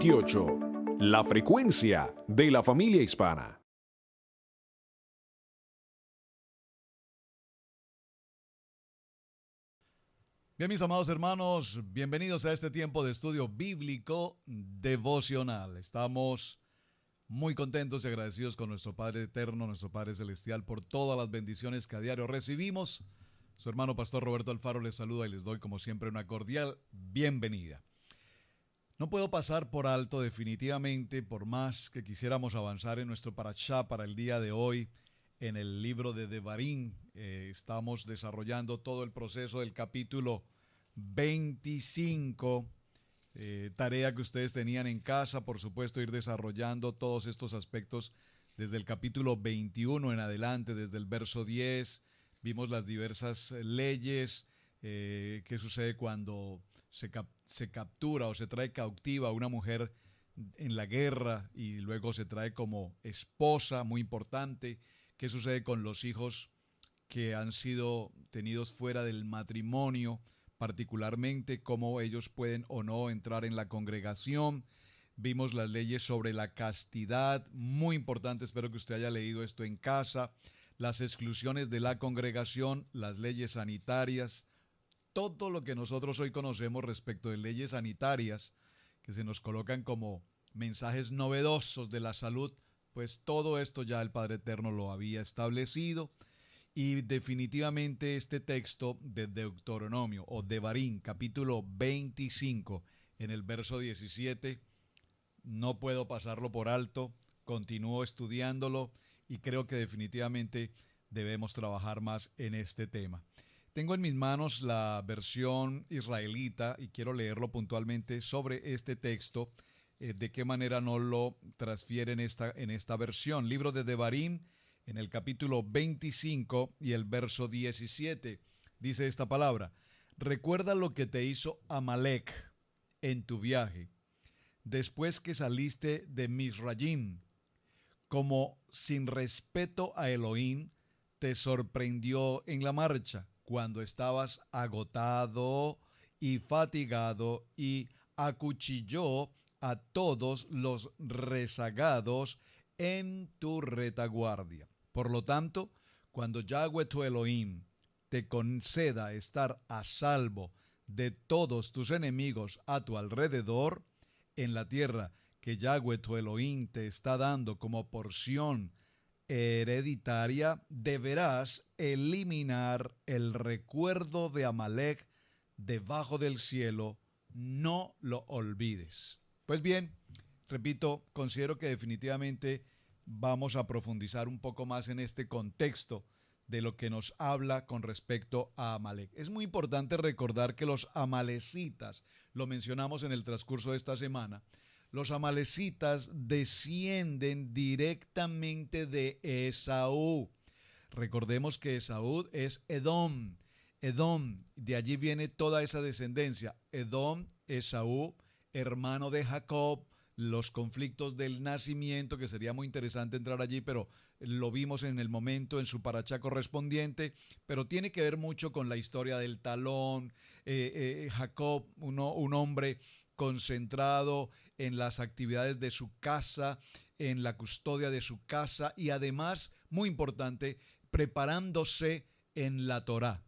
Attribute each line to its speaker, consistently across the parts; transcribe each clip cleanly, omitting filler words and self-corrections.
Speaker 1: 28. La frecuencia de la familia hispana.
Speaker 2: Bien, mis amados hermanos, bienvenidos a este tiempo de estudio bíblico devocional. Estamos muy contentos y agradecidos con nuestro Padre Eterno, nuestro Padre Celestial, por todas las bendiciones que a diario recibimos. Su hermano Pastor Roberto Alfaro les saluda y les doy como siempre una cordial bienvenida. No puedo pasar por alto definitivamente, por más que quisiéramos avanzar en nuestro parashá para el día de hoy, en el libro de Devarim. Estamos desarrollando todo el proceso del capítulo 25, tarea que ustedes tenían en casa, por supuesto, ir desarrollando todos estos aspectos desde el capítulo 21 en adelante, desde el verso 10, vimos las diversas leyes, qué sucede cuando se captura o se trae cautiva a una mujer en la guerra y luego se trae como esposa, muy importante, qué sucede con los hijos que han sido tenidos fuera del matrimonio, particularmente cómo ellos pueden o no entrar en la congregación. Vimos las leyes sobre la castidad, muy importante, espero que usted haya leído esto en casa, las exclusiones de la congregación, las leyes sanitarias, todo lo que nosotros hoy conocemos respecto de leyes sanitarias, que se nos colocan como mensajes novedosos de la salud, pues todo esto ya el Padre Eterno lo había establecido. Y definitivamente este texto de Deuteronomio o Devarim, capítulo 25, en el verso 17, no puedo pasarlo por alto, continúo estudiándolo y creo que definitivamente debemos trabajar más en este tema. Tengo en mis manos la versión israelita y quiero leerlo puntualmente sobre este texto, de qué manera no lo transfieren en esta versión. Libro de Devarim, en el capítulo 25 y el verso 17, dice esta palabra: recuerda lo que te hizo Amalek en tu viaje, después que saliste de Misrayim, como sin respeto a Elohim, te sorprendió en la marcha, cuando estabas agotado y fatigado, y acuchilló a todos los rezagados en tu retaguardia. Por lo tanto, cuando Yahweh tu Elohim te conceda estar a salvo de todos tus enemigos a tu alrededor, en la tierra que Yahweh tu Elohim te está dando como porción hereditaria, deberás eliminar el recuerdo de Amalek debajo del cielo, no lo olvides. Pues bien, repito, considero que definitivamente vamos a profundizar un poco más en este contexto de lo que nos habla con respecto a Amalek. Es muy importante recordar que los amalecitas, lo mencionamos en el transcurso de esta semana, los amalecitas descienden directamente de Esaú. Recordemos que Esaú es Edom. Edom, de allí viene toda esa descendencia. Edom, Esaú, hermano de Jacob, los conflictos del nacimiento, que sería muy interesante entrar allí, pero lo vimos en el momento, en su parachá correspondiente, pero tiene que ver mucho con la historia del talón. Jacob, un hombre concentrado en las actividades de su casa, en la custodia de su casa y además, muy importante, preparándose en la Torá.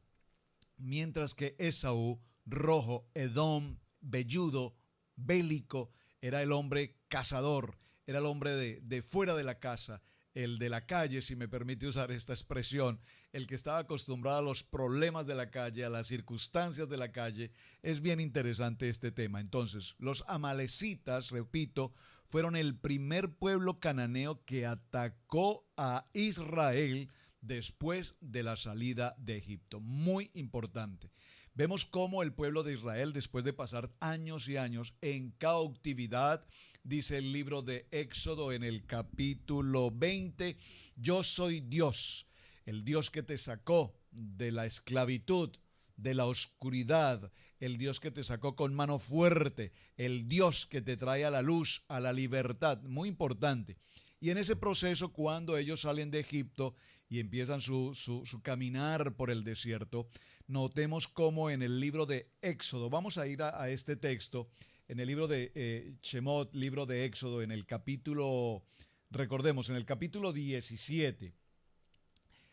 Speaker 2: Mientras que Esaú, rojo, Edom, velludo, bélico, era el hombre cazador, era el hombre de fuera de la casa, el de la calle, si me permite usar esta expresión, el que estaba acostumbrado a los problemas de la calle, a las circunstancias de la calle. Es bien interesante este tema. Entonces, los amalecitas, repito, fueron el primer pueblo cananeo que atacó a Israel después de la salida de Egipto. Muy importante. Vemos cómo el pueblo de Israel, después de pasar años y años en cautividad, dice el libro de Éxodo en el capítulo 20, yo soy Dios, el Dios que te sacó de la esclavitud, de la oscuridad, el Dios que te sacó con mano fuerte, el Dios que te trae a la luz, a la libertad. Muy importante. Y en ese proceso, cuando ellos salen de Egipto y empiezan su caminar por el desierto, notemos cómo en el libro de Éxodo, vamos a ir a este texto, en el libro de Shemot, libro de Éxodo, en el capítulo, recordemos, en el capítulo 17,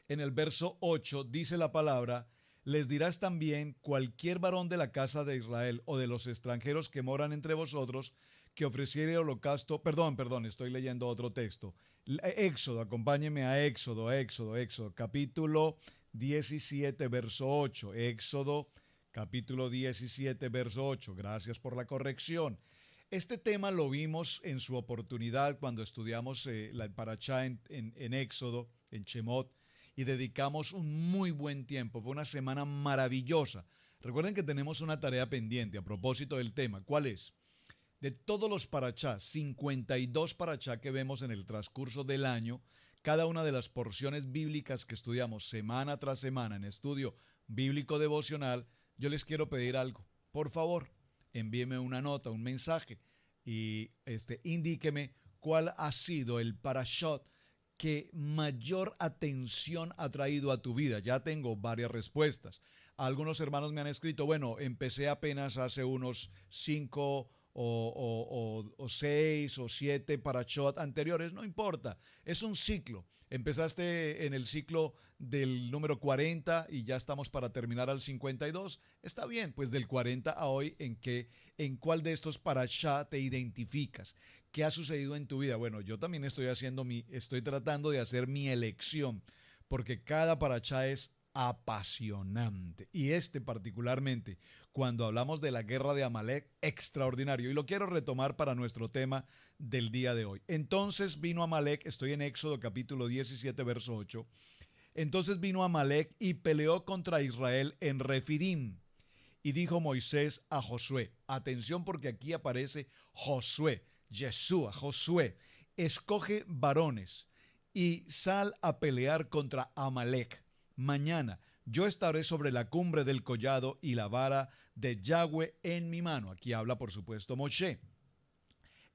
Speaker 2: en el verso 8, dice la palabra: les dirás también cualquier varón de la casa de Israel o de los extranjeros que moran entre vosotros que ofreciere holocausto, perdón, estoy leyendo otro texto. Éxodo, acompáñeme a Éxodo, capítulo 17, verso 8. Éxodo, capítulo 17, verso 8. Gracias por la corrección. Este tema lo vimos en su oportunidad cuando estudiamos la parashá en Éxodo, en Shemot, y dedicamos un muy buen tiempo. Fue una semana maravillosa. Recuerden que tenemos una tarea pendiente a propósito del tema. ¿Cuál es? De todos los parashá, 52 parashá que vemos en el transcurso del año, cada una de las porciones bíblicas que estudiamos semana tras semana en estudio bíblico devocional, yo les quiero pedir algo. Por favor, envíeme una nota, un mensaje y indíqueme cuál ha sido el parashot que mayor atención ha traído a tu vida. Ya tengo varias respuestas. Algunos hermanos me han escrito, bueno, empecé apenas hace unos 5 o 6 o 7 parashot anteriores, no importa, es un ciclo. Empezaste en el ciclo del número 40 y ya estamos para terminar al 52. Está bien, pues del 40 a hoy, ¿en cuál de estos parashá te identificas? ¿Qué ha sucedido en tu vida? Bueno, yo también estoy tratando de hacer mi elección, porque cada parashá es apasionante. Y particularmente, cuando hablamos de la guerra de Amalek, extraordinario. Y lo quiero retomar para nuestro tema del día de hoy. Entonces vino Amalek, estoy en Éxodo capítulo 17, verso 8. Entonces vino Amalek y peleó contra Israel en Refidim. Y dijo Moisés a Josué, atención porque aquí aparece Josué, Yeshua, Josué, escoge varones y sal a pelear contra Amalek. Mañana yo estaré sobre la cumbre del collado y la vara de Yahweh en mi mano. Aquí habla, por supuesto, Moshe.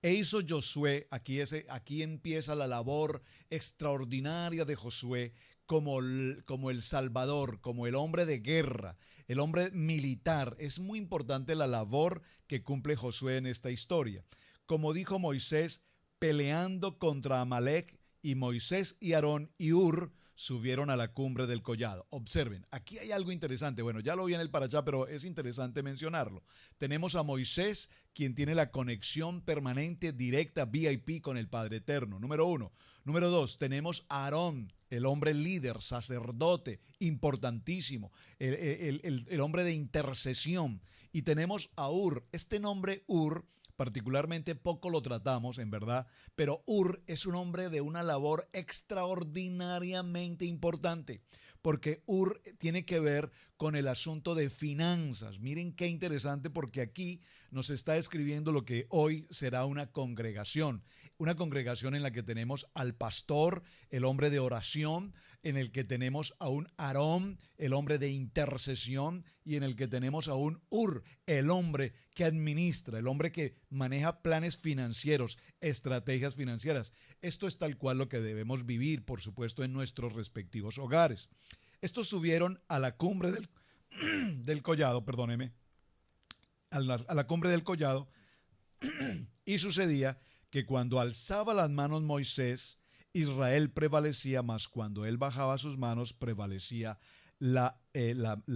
Speaker 2: E hizo Josué, aquí empieza la labor extraordinaria de Josué como el Salvador, como el hombre de guerra, el hombre militar. Es muy importante la labor que cumple Josué en esta historia. Como dijo Moisés, peleando contra Amalek, y Moisés y Aarón y Ur subieron a la cumbre del collado. Observen, aquí hay algo interesante. Bueno, ya lo vi en el parashá, pero es interesante mencionarlo. Tenemos a Moisés, quien tiene la conexión permanente, directa, VIP con el Padre Eterno. Número 1. Número 2, tenemos a Aarón, el hombre líder, sacerdote, importantísimo, el hombre de intercesión. Y tenemos a Ur. Este nombre Ur, particularmente poco lo tratamos, en verdad, pero Ur es un hombre de una labor extraordinariamente importante, porque Ur tiene que ver con el asunto de finanzas. Miren qué interesante, porque aquí nos está escribiendo lo que hoy será una congregación en la que tenemos al pastor, el hombre de oración, en el que tenemos a un Aarón, el hombre de intercesión, y en el que tenemos a un Ur, el hombre que administra, el hombre que maneja planes financieros, estrategias financieras. Esto es tal cual lo que debemos vivir, por supuesto, en nuestros respectivos hogares. Estos subieron a la cumbre del collado, perdóneme, a la cumbre del collado, y sucedía que cuando alzaba las manos Moisés, Israel prevalecía, mas cuando él bajaba sus manos prevalecía la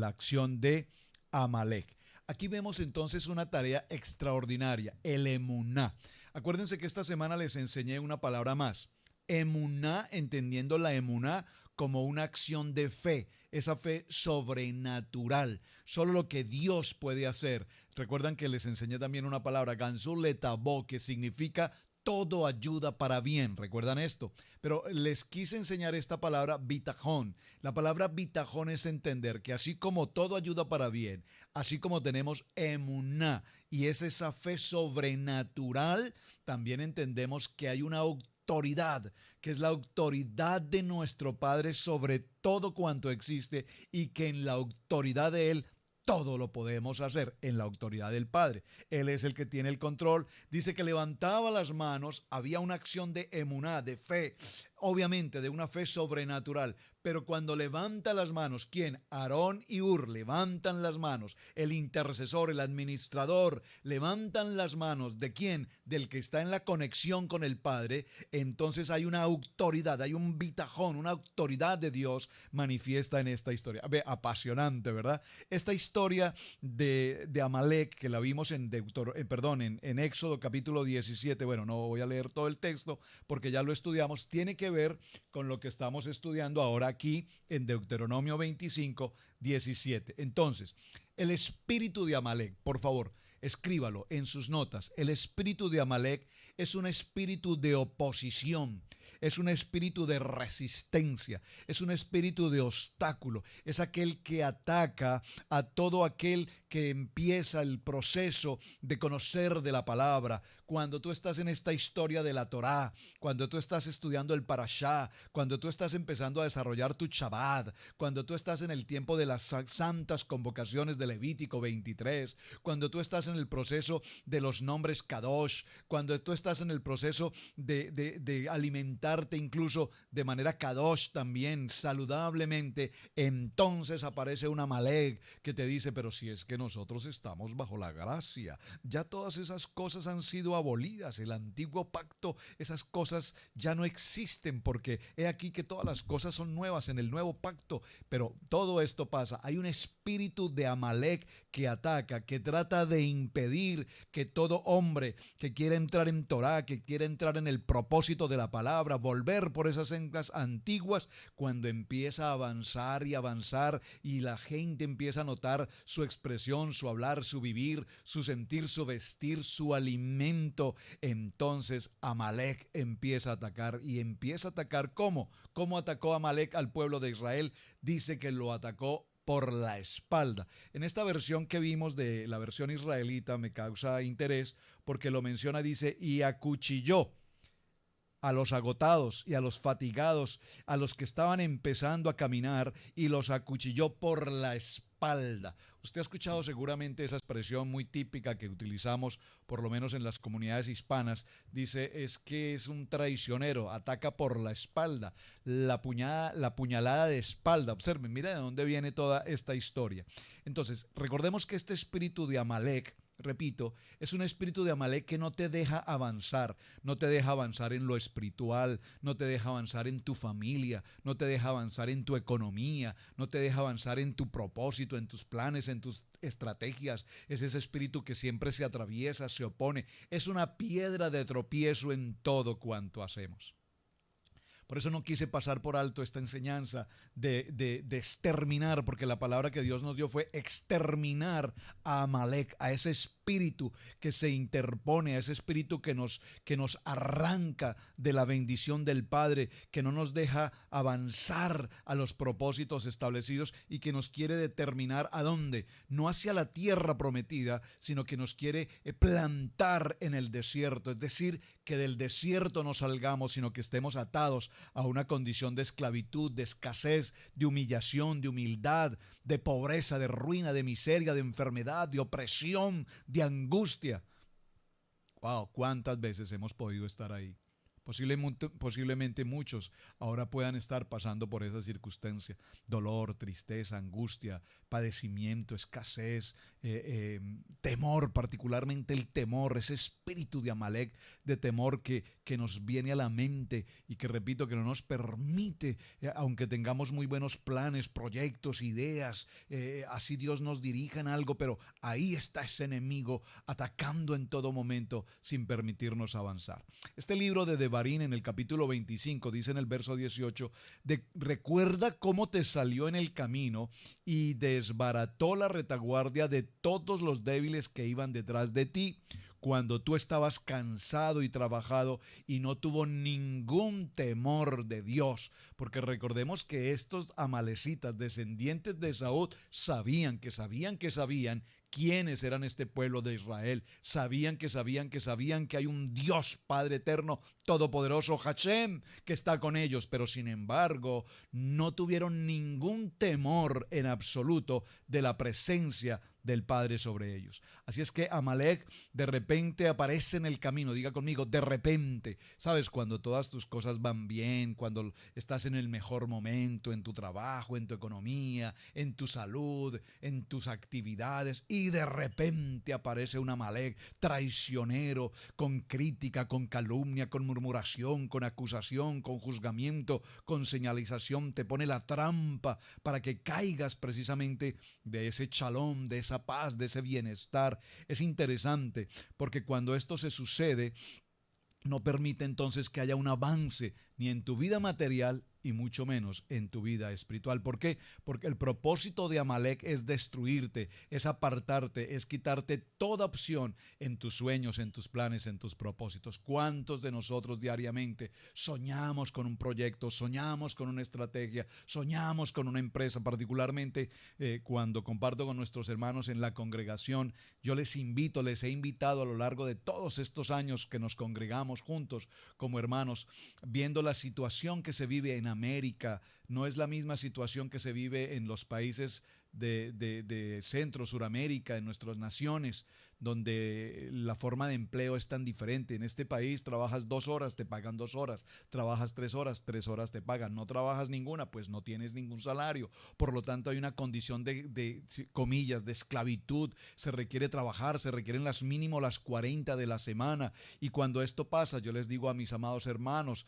Speaker 2: acción de Amalek. Aquí vemos entonces una tarea extraordinaria, el emuná. Acuérdense que esta semana les enseñé una palabra más. Emuná, entendiendo la emuná como una acción de fe, esa fe sobrenatural, solo lo que Dios puede hacer. Recuerdan que les enseñé también una palabra, ganzul letabó, que significa todo ayuda para bien. ¿Recuerdan esto? Pero les quise enseñar esta palabra bitajón. La palabra bitajón es entender que así como todo ayuda para bien, así como tenemos emuná, y es esa fe sobrenatural, también entendemos que hay una autoridad, que es la autoridad de nuestro Padre sobre todo cuanto existe, y que en la autoridad de Él todo lo podemos hacer, en la autoridad del Padre. Él es el que tiene el control. Dice que levantaba las manos, había una acción de emuná, de fe. obviamente de una fe sobrenatural, pero cuando levanta las manos, ¿quién? Aarón y Hur levantan las manos, el intercesor, el administrador, levantan las manos, ¿de quién? Del que está en la conexión con el Padre. Entonces hay una autoridad, hay un bitajón, una autoridad de Dios manifiesta en esta historia. Ve, apasionante, ¿verdad? Esta historia de Amalek, que la vimos en Éxodo capítulo 17, bueno, no voy a leer todo el texto porque ya lo estudiamos, tiene que ver con lo que estamos estudiando ahora aquí en Deuteronomio 25, 17. Entonces, el espíritu de Amalek, por favor, escríbalo en sus notas. El espíritu de Amalek es un espíritu de oposición, es un espíritu de resistencia, es un espíritu de obstáculo, es aquel que ataca a todo aquel que empieza el proceso de conocer de la palabra. Cuando tú estás en esta historia de la Torá, cuando tú estás estudiando el Parashá, cuando tú estás empezando a desarrollar tu Shabbat, cuando tú estás en el tiempo de las santas convocaciones de Levítico 23, cuando tú estás en el proceso de los nombres Kadosh, cuando tú estás en el proceso de alimentarte incluso de manera Kadosh también, saludablemente, entonces aparece un Amalek que te dice, pero si es que nosotros estamos bajo la gracia, ya todas esas cosas han sido abolidas, el antiguo pacto, esas cosas ya no existen, porque he aquí que todas las cosas son nuevas en el nuevo pacto. Pero todo esto pasa, hay un espíritu de Amalek que ataca, que trata de impedir que todo hombre que quiere entrar en Torá, que quiere entrar en el propósito de la palabra, volver por esas sendas antiguas, cuando empieza a avanzar y la gente empieza a notar su expresión, su hablar, su vivir, su sentir, su vestir, su alimento, entonces Amalek empieza a atacar. ¿Y empieza a atacar cómo? ¿Cómo atacó Amalek al pueblo de Israel? Dice que lo atacó por la espalda. En esta versión que vimos de la versión israelita me causa interés porque lo menciona, dice, y acuchilló a los agotados y a los fatigados, a los que estaban empezando a caminar, y los acuchilló por la espalda. Usted ha escuchado seguramente esa expresión muy típica que utilizamos, por lo menos en las comunidades hispanas. Dice, es que es un traicionero, ataca por la espalda, la puñalada de espalda. Observen, mira de dónde viene toda esta historia. Entonces, recordemos que este espíritu de Amalek, repito, es un espíritu de Amalek que no te deja avanzar, no te deja avanzar en lo espiritual, no te deja avanzar en tu familia, no te deja avanzar en tu economía, no te deja avanzar en tu propósito, en tus planes, en tus estrategias. Es ese espíritu que siempre se atraviesa, se opone, es una piedra de tropiezo en todo cuanto hacemos. Por eso no quise pasar por alto esta enseñanza de exterminar, porque la palabra que Dios nos dio fue exterminar a Amalek, a ese espíritu que se interpone, a ese espíritu que nos arranca de la bendición del Padre, que no nos deja avanzar a los propósitos establecidos y que nos quiere determinar a dónde, no hacia la tierra prometida, sino que nos quiere plantar en el desierto, es decir, que del desierto no salgamos, sino que estemos atados a una condición de esclavitud, de escasez, de humillación, de humildad, de pobreza, de ruina, de miseria, de enfermedad, de opresión, de angustia. Wow, ¿cuántas veces hemos podido estar ahí? Posiblemente muchos ahora puedan estar pasando por esa circunstancia. Dolor, tristeza, angustia, padecimiento, escasez, temor, particularmente el temor, ese espíritu de Amalek, de temor que nos viene a la mente y que, repito, que no nos permite, aunque tengamos muy buenos planes, proyectos, ideas, así Dios nos dirija en algo, pero ahí está ese enemigo atacando en todo momento sin permitirnos avanzar. Este libro de Devarim, en el capítulo 25, dice en el verso 18, recuerda cómo te salió en el camino y desbarató la retaguardia de todos los débiles que iban detrás de ti, cuando tú estabas cansado y trabajado, y no tuvo ningún temor de Dios, porque recordemos que estos amalecitas, descendientes de Esaú, sabían quiénes eran este pueblo de Israel, sabían que hay un Dios Padre eterno, todopoderoso, Hashem, que está con ellos, pero sin embargo no tuvieron ningún temor en absoluto de la presencia del Padre sobre ellos. Así es que Amalek de repente aparece en el camino. Diga conmigo, de repente. ¿Sabes? Cuando todas tus cosas van bien, cuando estás en el mejor momento, en tu trabajo, en tu economía, en tu salud, en tus actividades, y de repente aparece un Amalek traicionero, con crítica, con calumnia, con murmuración, con acusación, con juzgamiento, con señalización. Te pone la trampa para que caigas precisamente de ese shalom, de esa paz, de ese bienestar. Es interesante porque cuando esto se sucede, no permite entonces que haya un avance ni en tu vida material y mucho menos en tu vida espiritual. ¿Por qué? Porque el propósito de Amalek es destruirte, es apartarte, es quitarte toda opción en tus sueños, en tus planes, en tus propósitos. ¿Cuántos de nosotros diariamente soñamos con un proyecto, soñamos con una estrategia, soñamos con una empresa? Particularmente cuando comparto con nuestros hermanos en la congregación, yo les he invitado a lo largo de todos estos años que nos congregamos juntos como hermanos, viendo la situación que se vive en América. No es la misma situación que se vive en los países de Centro, Suramérica, en nuestras naciones, donde la forma de empleo es tan diferente. En este país trabajas 2 horas, te pagan 2 horas, trabajas 3 horas, 3 horas te pagan, no trabajas ninguna, pues no tienes ningún salario. Por lo tanto, hay una condición de comillas, de esclavitud. Se requiere trabajar, se requieren mínimo las 40 de la semana. Y cuando esto pasa, yo les digo a mis amados hermanos,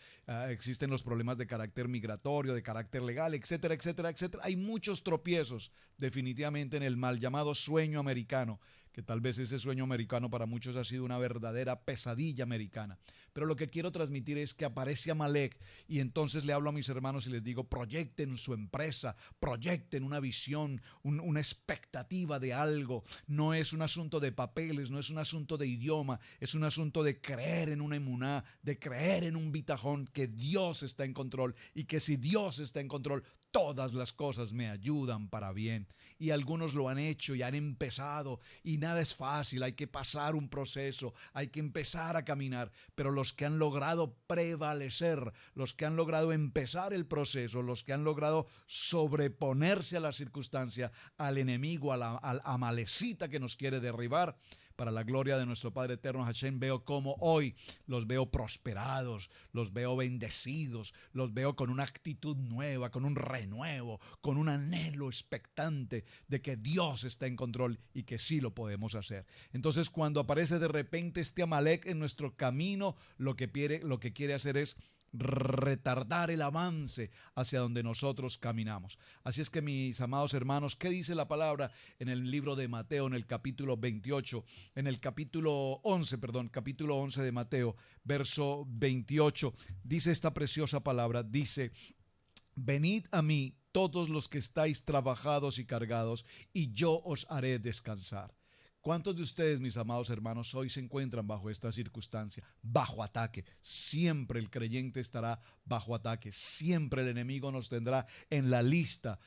Speaker 2: existen los problemas de carácter migratorio, de carácter legal, etcétera, etcétera, etcétera. Hay muchos tropiezos definitivamente en el mal llamado sueño americano, que tal vez ese sueño americano para muchos ha sido una verdadera pesadilla americana. Pero lo que quiero transmitir es que aparece Amalek y entonces le hablo a mis hermanos y les digo, proyecten su empresa, proyecten una visión, una expectativa de algo. No es un asunto de papeles, no es un asunto de idioma, es un asunto de creer en una emuná, de creer en un bitajón, que Dios está en control y que si Dios está en control, todas las cosas me ayudan para bien. Y algunos lo han hecho y han empezado y nada es fácil, hay que pasar un proceso, hay que empezar a caminar, pero los que han logrado prevalecer, los que han logrado empezar el proceso, los que han logrado sobreponerse a la circunstancia, al enemigo, al amalecita que nos quiere derribar, para la gloria de nuestro Padre eterno Hashem, veo como hoy los veo prosperados, los veo bendecidos, los veo con una actitud nueva, con un renuevo, con un anhelo expectante de que Dios está en control y que sí lo podemos hacer. Entonces, cuando aparece de repente este Amalek en nuestro camino, lo que quiere hacer es retardar el avance hacia donde nosotros caminamos. Así es que, mis amados hermanos, ¿qué dice la palabra en el libro de Mateo, en el capítulo 28, en el capítulo 11 de Mateo, verso 28? Dice esta preciosa palabra, dice: venid a mí todos los que estáis trabajados y cargados, y yo os haré descansar. ¿Cuántos de ustedes, mis amados hermanos, hoy se encuentran bajo esta circunstancia, bajo ataque? Siempre el creyente estará bajo ataque, siempre el enemigo nos tendrá en la lista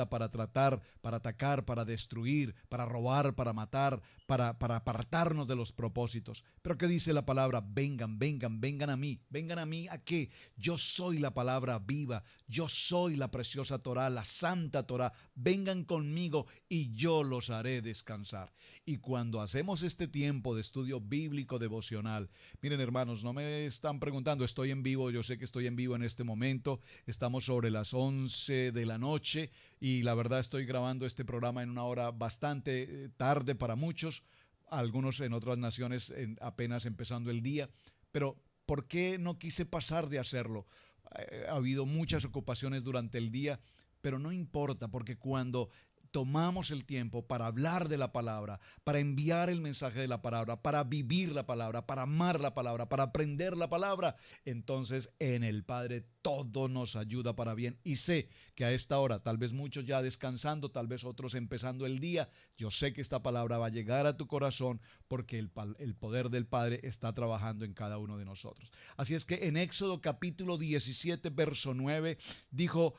Speaker 2: para tratar, para atacar, para destruir, para robar, para matar, para apartarnos de los propósitos. Pero ¿qué dice la palabra? Vengan a mí, ¿a qué? Yo soy la palabra viva, yo soy la preciosa Torá, la santa Torá. Vengan conmigo y yo los haré descansar. Y cuando hacemos este tiempo de estudio bíblico devocional, miren, hermanos, no me están preguntando, estoy en vivo, yo sé que estoy en vivo en este momento, estamos sobre las 11 de la noche y la verdad estoy grabando este programa en una hora bastante tarde para muchos, algunos en otras naciones apenas empezando el día, pero ¿por qué no quise pasar de hacerlo? Ha habido muchas ocupaciones durante el día, pero no importa, porque cuando tomamos el tiempo para hablar de la palabra, para enviar el mensaje de la palabra, para vivir la palabra, para amar la palabra, para aprender la palabra, entonces en el Padre todo nos ayuda para bien. Y sé que a esta hora, tal vez muchos ya descansando, tal vez otros empezando el día, yo sé que esta palabra va a llegar a tu corazón porque el poder del Padre está trabajando en cada uno de nosotros. Así es que en Éxodo capítulo 17, verso 9, dijo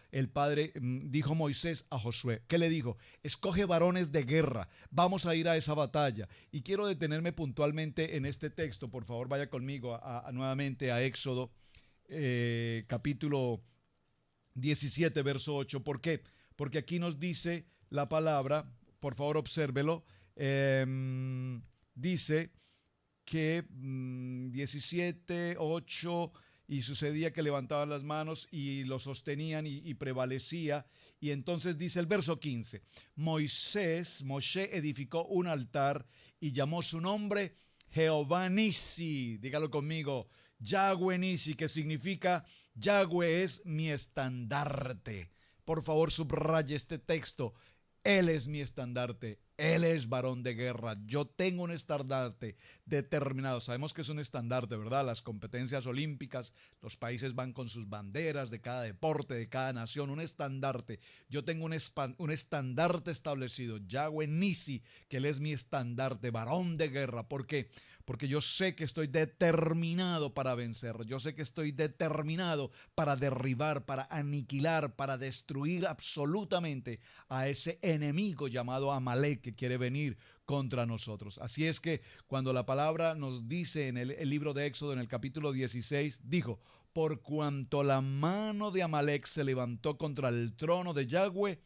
Speaker 2: Moisés a Josué. ¿Qué le dijo? Escoge varones de guerra, vamos a ir a esa batalla. Y quiero detenerme puntualmente en este texto. Por favor, vaya conmigo nuevamente a Éxodo capítulo 17, verso 8. ¿Por qué? Porque aquí nos dice la palabra, por favor obsérvelo, dice que 17, 8, y sucedía que levantaban las manos y lo sostenían y prevalecía. Y entonces dice el verso 15, Moshe edificó un altar y llamó su nombre Jehová Nisi, dígalo conmigo, Yahweh Nisi, que significa Yahweh es mi estandarte. Por favor, subraye este texto. Él es mi estandarte, Él es varón de guerra. Yo tengo un estandarte determinado. Sabemos que es un estandarte, ¿verdad? Las competencias olímpicas, los países van con sus banderas de cada deporte, de cada nación, un estandarte. Yo tengo un estandarte establecido, Yahweh Nisi, que Él es mi estandarte, varón de guerra. ¿Por qué? Porque yo sé que estoy determinado para vencer. Yo sé que estoy determinado para derribar, para aniquilar, para destruir absolutamente a ese enemigo llamado Amalek que quiere venir contra nosotros. Así es que cuando la palabra nos dice en el libro de Éxodo, en el capítulo 16, dijo, por cuanto la mano de Amalek se levantó contra el trono de Yahweh,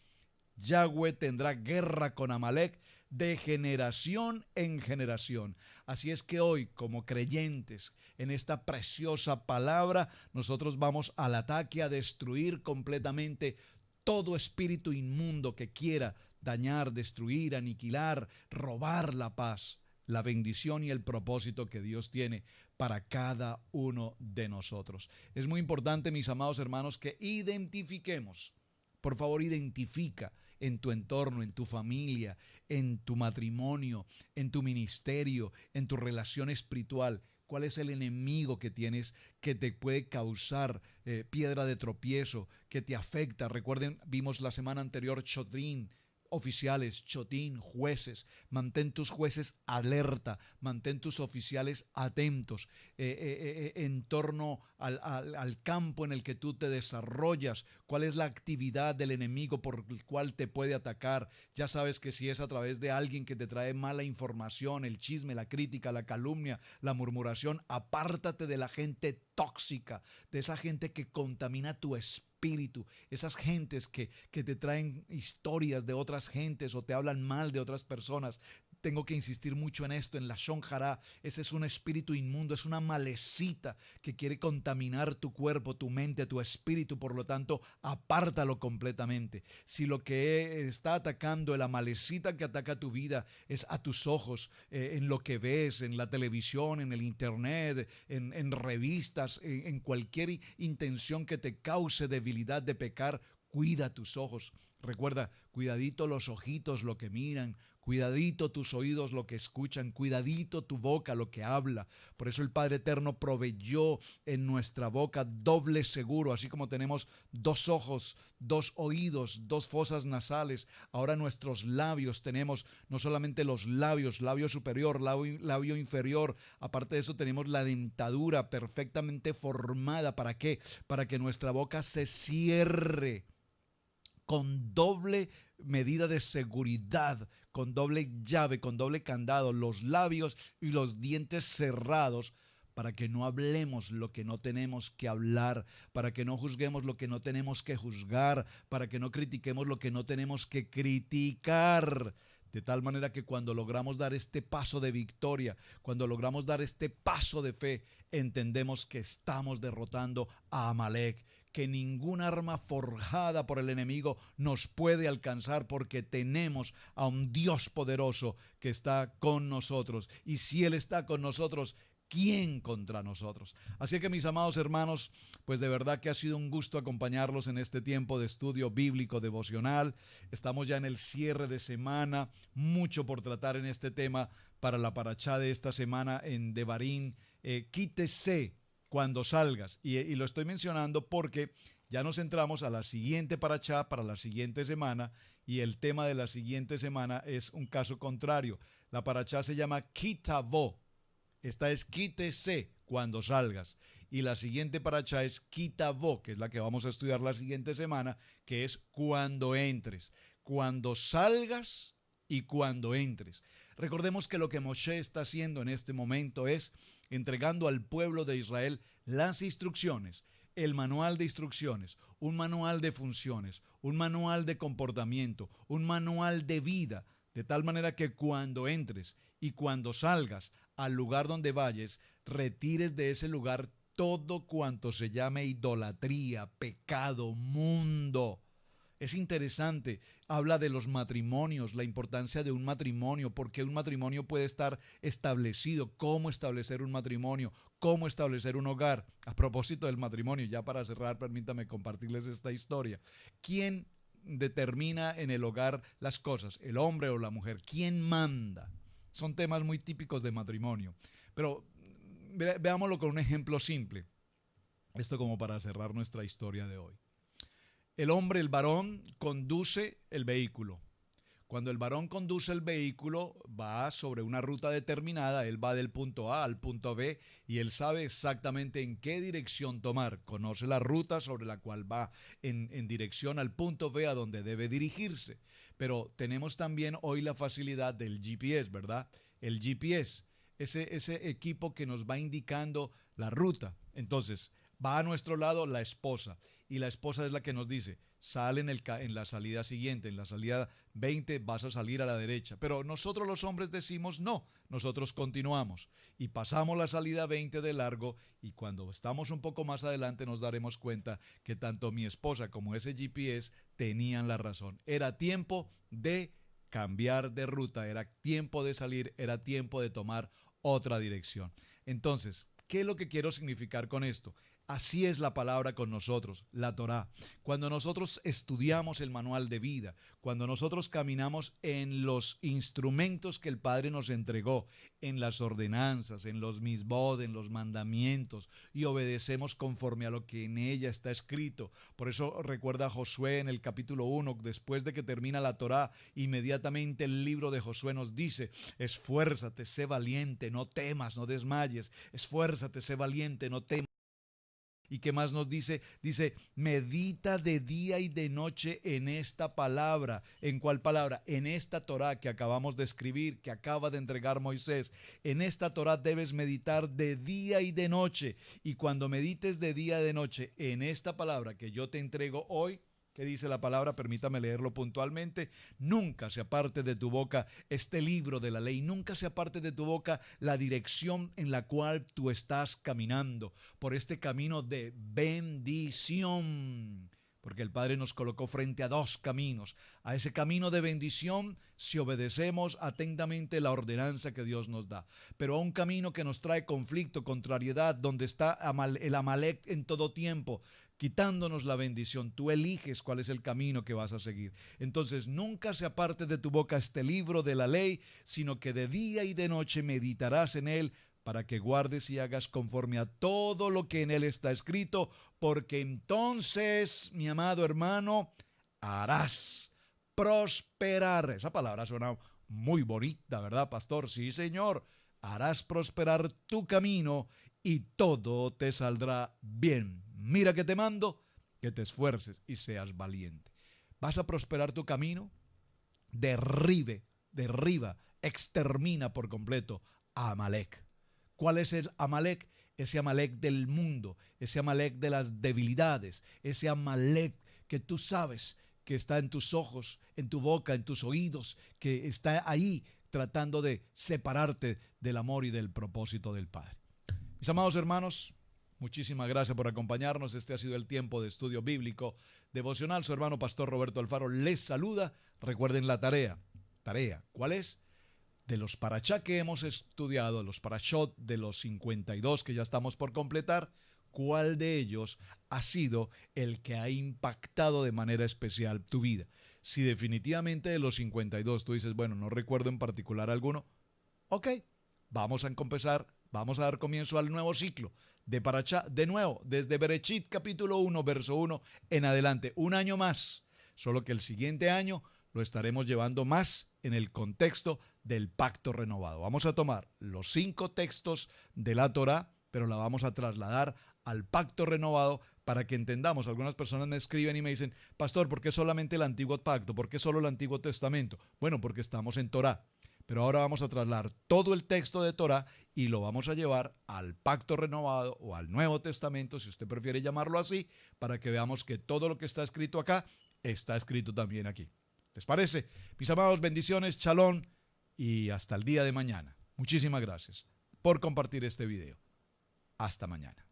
Speaker 2: Yahweh tendrá guerra con Amalek de generación en generación. Así es que hoy, como creyentes en esta preciosa palabra, nosotros vamos al ataque a destruir completamente todo espíritu inmundo que quiera dañar, destruir, aniquilar, robar la paz, la bendición y el propósito que Dios tiene para cada uno de nosotros. Es muy importante, mis amados hermanos, que identifiquemos. Por favor, identifica en tu entorno, en tu familia, en tu matrimonio, en tu ministerio, en tu relación espiritual. ¿Cuál es el enemigo que tienes que te puede causar piedra de tropiezo, que te afecta? Recuerden, vimos la semana anterior Chotrín, oficiales, chotín, jueces. Mantén tus jueces alerta, mantén tus oficiales atentos en torno al campo en el que tú te desarrollas. ¿Cuál es la actividad del enemigo por el cual te puede atacar? Ya sabes que si es a través de alguien que te trae mala información, el chisme, la crítica, la calumnia, la murmuración, apártate de la gente tóxica, de esa gente que contamina tu espíritu, esas gentes que te traen historias de otras gentes o te hablan mal de otras personas. Tengo que insistir mucho en esto, en la Shon Hara. Ese es un espíritu inmundo, es una malecita que quiere contaminar tu cuerpo, tu mente, tu espíritu. Por lo tanto, apártalo completamente. Si lo que está atacando, la malecita que ataca tu vida es a tus ojos, en lo que ves, en la televisión, en el internet, en revistas, en cualquier intención que te cause debilidad de pecar, cuida tus ojos. Recuerda, cuidadito los ojitos lo que miran, cuidadito tus oídos lo que escuchan, cuidadito tu boca lo que habla. Por eso el Padre Eterno proveyó en nuestra boca doble seguro, así como tenemos dos ojos, dos oídos, dos fosas nasales. Ahora nuestros labios tenemos no solamente los labios, labio superior, labio inferior. Aparte de eso tenemos la dentadura perfectamente formada. ¿Para qué? Para que nuestra boca se cierre con doble medida de seguridad, con doble llave, con doble candado, los labios y los dientes cerrados, para que no hablemos lo que no tenemos que hablar, para que no juzguemos lo que no tenemos que juzgar, para que no critiquemos lo que no tenemos que criticar. De tal manera que cuando logramos dar este paso de victoria, cuando logramos dar este paso de fe, entendemos que estamos derrotando a Amalek, que ningún arma forjada por el enemigo nos puede alcanzar, porque tenemos a un Dios poderoso que está con nosotros. Y si Él está con nosotros, ¿quién contra nosotros? Así que, mis amados hermanos, pues de verdad que ha sido un gusto acompañarlos en este tiempo de estudio bíblico devocional. Estamos ya en el cierre de semana, mucho por tratar en este tema para la parachá de esta semana en Devarim. Quítese cuando salgas, y lo estoy mencionando porque ya nos entramos a la siguiente parachá para la siguiente semana, y el tema de la siguiente semana es un caso contrario. La parachá se llama Kitavo. Esta es quítese cuando salgas. Y la siguiente parachá es Kitavo, que es la que vamos a estudiar la siguiente semana, que es cuando entres. Cuando salgas y cuando entres. Recordemos que lo que Moshe está haciendo en este momento es entregando al pueblo de Israel las instrucciones, el manual de instrucciones, un manual de funciones, un manual de comportamiento, un manual de vida, de tal manera que cuando entres y cuando salgas al lugar donde vayas, retires de ese lugar todo cuanto se llame idolatría, pecado, mundo. Es interesante, habla de los matrimonios, la importancia de un matrimonio, porque un matrimonio puede estar establecido, cómo establecer un matrimonio, cómo establecer un hogar. A propósito del matrimonio, ya para cerrar, permítame compartirles esta historia. ¿Quién determina en el hogar las cosas? ¿El hombre o la mujer? ¿Quién manda? Son temas muy típicos de matrimonio, pero veámoslo con un ejemplo simple. Esto como para cerrar nuestra historia de hoy. El hombre, el varón, conduce el vehículo. Cuando el varón conduce el vehículo, va sobre una ruta determinada, él va del punto A al punto B y él sabe exactamente en qué dirección tomar. Conoce la ruta sobre la cual va en dirección al punto B a donde debe dirigirse. Pero tenemos también hoy la facilidad del GPS, ¿verdad? El GPS, ese equipo que nos va indicando la ruta. Entonces, va a nuestro lado la esposa y la esposa es la que nos dice, sale en la salida siguiente, en la salida 20 vas a salir a la derecha. Pero nosotros los hombres decimos no, nosotros continuamos y pasamos la salida 20 de largo y cuando estamos un poco más adelante nos daremos cuenta que tanto mi esposa como ese GPS tenían la razón. Era tiempo de cambiar de ruta, era tiempo de salir, era tiempo de tomar otra dirección. Entonces, ¿qué es lo que quiero significar con esto? Así es la palabra con nosotros, la Torá. Cuando nosotros estudiamos el manual de vida, cuando nosotros caminamos en los instrumentos que el Padre nos entregó, en las ordenanzas, en los misbod, en los mandamientos, y obedecemos conforme a lo que en ella está escrito. Por eso recuerda a Josué en el capítulo 1, después de que termina la Torá, inmediatamente el libro de Josué nos dice, esfuérzate, sé valiente, no temas, no desmayes, esfuérzate, sé valiente, no temas. ¿Y qué más nos dice? Dice, medita de día y de noche en esta palabra. ¿En cuál palabra? En esta Torá que acabamos de escribir, que acaba de entregar Moisés. En esta Torá debes meditar de día y de noche. Y cuando medites de día y de noche en esta palabra que yo te entrego hoy, ¿qué dice la palabra? Permítame leerlo puntualmente. Nunca se aparte de tu boca este libro de la ley. Nunca se aparte de tu boca la dirección en la cual tú estás caminando. Por este camino de bendición. Porque el Padre nos colocó frente a dos caminos. A ese camino de bendición si obedecemos atentamente la ordenanza que Dios nos da. Pero a un camino que nos trae conflicto, contrariedad, donde está el Amalek en todo tiempo, quitándonos la bendición. Tú eliges cuál es el camino que vas a seguir. Entonces, nunca se aparte de tu boca este libro de la ley, sino que de día y de noche meditarás en él, para que guardes y hagas conforme a todo lo que en él está escrito, porque entonces, mi amado hermano, harás prosperar. Esa palabra suena muy bonita, ¿verdad, pastor? Sí, señor. Harás prosperar tu camino y todo te saldrá bien. Mira que te mando, que te esfuerces y seas valiente. ¿Vas a prosperar tu camino? Derriba, extermina por completo a Amalek. ¿Cuál es el Amalek? Ese Amalek del mundo, ese Amalek de las debilidades, ese Amalek que tú sabes que está en tus ojos, en tu boca, en tus oídos, que está ahí tratando de separarte del amor y del propósito del Padre. Mis amados hermanos, muchísimas gracias por acompañarnos. Este ha sido el tiempo de estudio bíblico devocional. Su hermano pastor Roberto Alfaro les saluda. Recuerden la tarea. ¿Cuál es? De los parashá que hemos estudiado, los parashot de los 52 que ya estamos por completar, ¿cuál de ellos ha sido el que ha impactado de manera especial tu vida? Si definitivamente de los 52 tú dices, bueno, no recuerdo en particular alguno, ok, vamos a empezar, vamos a dar comienzo al nuevo ciclo de parashá, de nuevo, desde Bereshit capítulo 1, verso 1 en adelante, un año más, solo que el siguiente año lo estaremos llevando más en el contexto del pacto renovado. Vamos a tomar los 5 textos de la Torá, pero la vamos a trasladar al pacto renovado para que entendamos. Algunas personas me escriben y me dicen, pastor, ¿por qué solamente el antiguo pacto? ¿Por qué solo el antiguo testamento? Bueno, porque estamos en Torá. Pero ahora vamos a trasladar todo el texto de Torá y lo vamos a llevar al pacto renovado o al Nuevo Testamento, si usted prefiere llamarlo así, para que veamos que todo lo que está escrito acá está escrito también aquí. ¿Les parece? Mis amados, bendiciones, chalón y hasta el día de mañana. Muchísimas gracias por compartir este video. Hasta mañana.